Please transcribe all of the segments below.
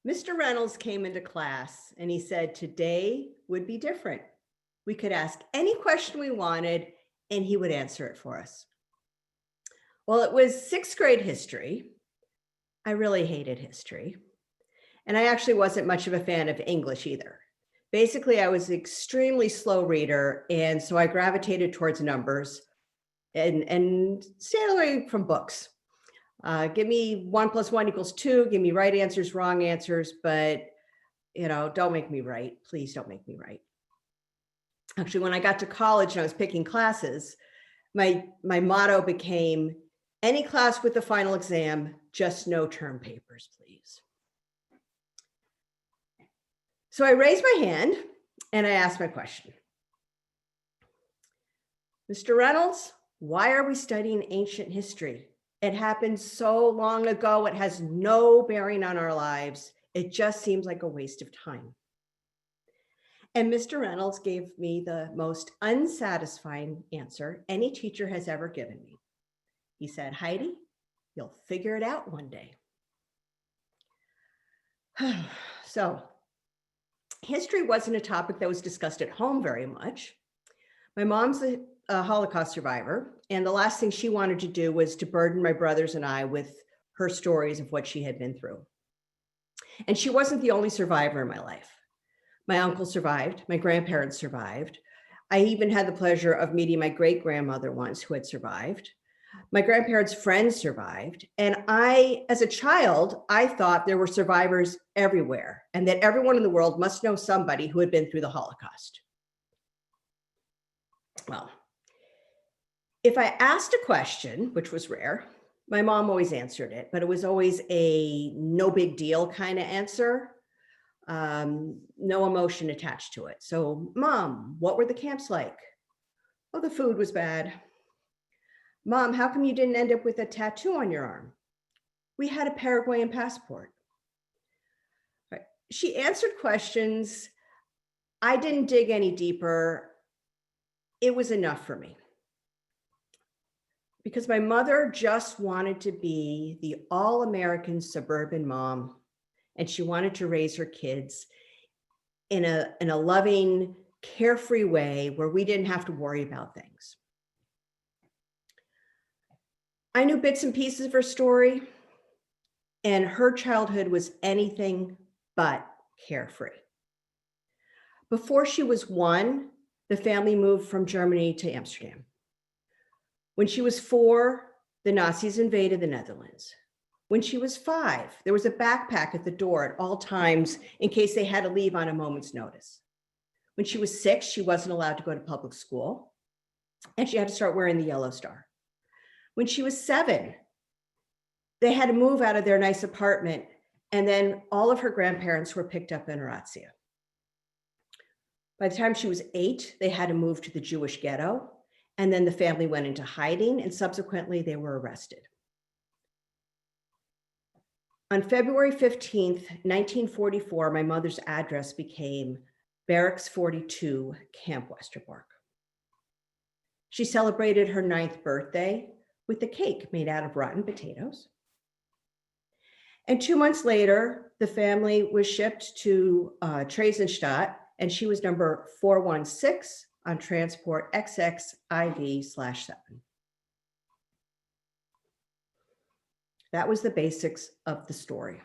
Mr. Reynolds came into class and he said, today would be different. We could ask any question we wanted and he would answer it for us. Well, it was sixth grade history. I really hated history. And I actually wasn't much of a fan of English either. Basically, I was an extremely slow reader. And so I gravitated towards numbers and stayed away from books. Give me 1 + 1 = 2. Give me right answers, wrong answers, but don't make me write. Please don't make me write. Actually, when I got to college and I was picking classes, my motto became, any class with the final exam, just no term papers, please. So I raised my hand and I asked my question. Mr. Reynolds, why are we studying ancient history? It happened so long ago, it has no bearing on our lives. It just seems like a waste of time. And Mr. Reynolds gave me the most unsatisfying answer any teacher has ever given me. He said, Heidi, you'll figure it out one day. So history wasn't a topic that was discussed at home very much. My mom's a Holocaust survivor, and the last thing she wanted to do was to burden my brothers and I with her stories of what she had been through. And she wasn't the only survivor in my life. My uncle survived, my grandparents survived. I even had the pleasure of meeting my great-grandmother once who had survived. My grandparents' friends survived. And as a child, I thought there were survivors everywhere and that everyone in the world must know somebody who had been through the Holocaust. Well, if I asked a question, which was rare, my mom always answered it, but it was always a no big deal kind of answer. No emotion attached to it. So, Mom, what were the camps like? Oh, the food was bad. Mom, how come you didn't end up with a tattoo on your arm? We had a Paraguayan passport. Right. She answered questions. I didn't dig any deeper. It was enough for me. Because my mother just wanted to be the all-American suburban mom, and she wanted to raise her kids in a loving, carefree way where we didn't have to worry about things. I knew bits and pieces of her story, and her childhood was anything but carefree. Before she was 1, the family moved from Germany to Amsterdam. When she was 4, the Nazis invaded the Netherlands. When she was 5, there was a backpack at the door at all times in case they had to leave on a moment's notice. When she was 6, she wasn't allowed to go to public school, and she had to start wearing the yellow star. When she was 7, they had to move out of their nice apartment, and then all of her grandparents were picked up in Orazia. By the time she was 8, they had to move to the Jewish ghetto, and then the family went into hiding, and subsequently they were arrested. On February 15th, 1944, my mother's address became Barracks 42, Camp Westerbork. She celebrated her 9th birthday with a cake made out of rotten potatoes. And 2 months later, the family was shipped to Theresienstadt, and she was number 416 on transport XXIV/7. That was the basics of the story.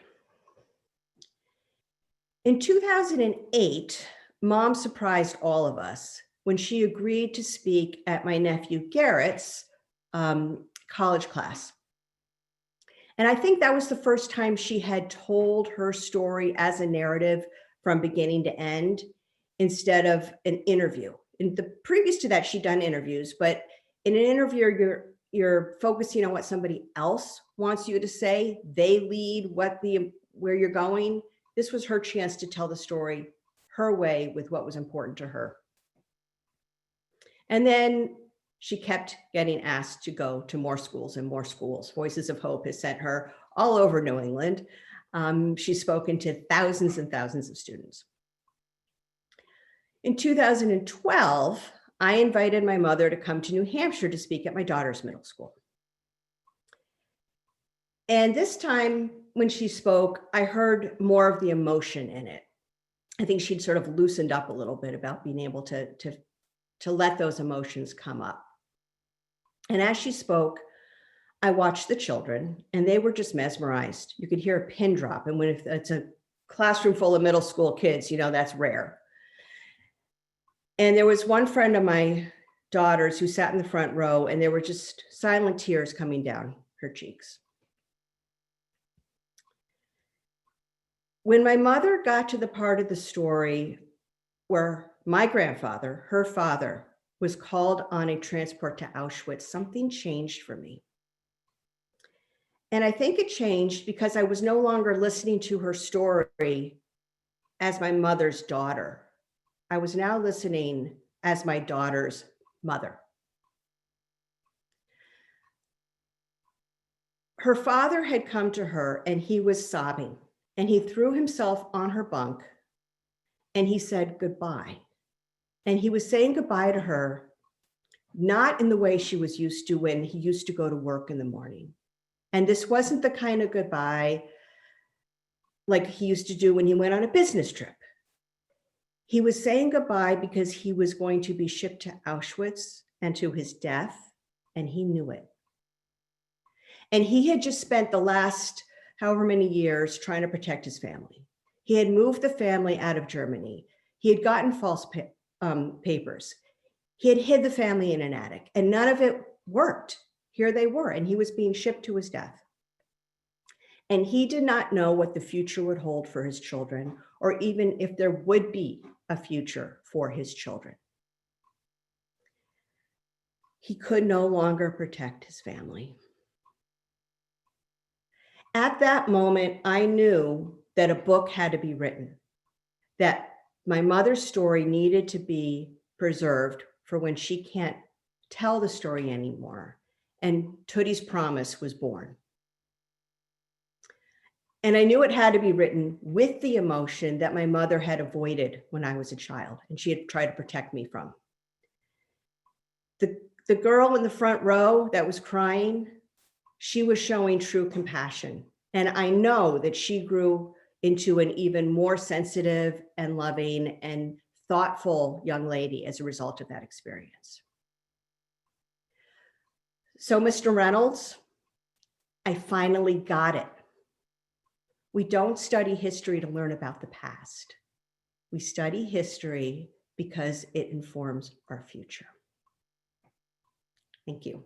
In 2008, Mom surprised all of us when she agreed to speak at my nephew Garrett's college class. And I think that was the first time she had told her story as a narrative from beginning to end instead of an interview. In the previous to that, she'd done interviews, but in an interview, you're focusing on what somebody else wants you to say. They lead where you're going. This was her chance to tell the story her way with what was important to her. And then she kept getting asked to go to more schools and more schools. Voices of Hope has sent her all over New England. She's spoken to thousands and thousands of students. In 2012, I invited my mother to come to New Hampshire to speak at my daughter's middle school. And this time, when she spoke, I heard more of the emotion in it. I think she'd sort of loosened up a little bit about being able to let those emotions come up. And as she spoke, I watched the children and they were just mesmerized. You could hear a pin drop. And when it's a classroom full of middle school kids, that's rare. And there was one friend of my daughter's who sat in the front row, and there were just silent tears coming down her cheeks. When my mother got to the part of the story where my grandfather, her father, was called on a transport to Auschwitz, something changed for me. And I think it changed because I was no longer listening to her story as my mother's daughter. I was now listening as my daughter's mother. Her father had come to her and he was sobbing, and he threw himself on her bunk and he said goodbye. And he was saying goodbye to her, not in the way she was used to when he used to go to work in the morning. And this wasn't the kind of goodbye like he used to do when he went on a business trip. He was saying goodbye because he was going to be shipped to Auschwitz and to his death, and he knew it. And he had just spent the last however many years trying to protect his family. He had moved the family out of Germany. He had gotten false papers. He had hid the family in an attic, and none of it worked. Here they were, and he was being shipped to his death. And he did not know what the future would hold for his children, or even if there would be a future for his children. He could no longer protect his family. At that moment, I knew that a book had to be written, that my mother's story needed to be preserved for when she can't tell the story anymore. And Tootie's Promise was born. And I knew it had to be written with the emotion that my mother had avoided when I was a child and she had tried to protect me from. The girl in the front row that was crying, she was showing true compassion. And I know that she grew into an even more sensitive and loving and thoughtful young lady as a result of that experience. So, Mr. Reynolds, I finally got it. We don't study history to learn about the past. We study history because it informs our future. Thank you.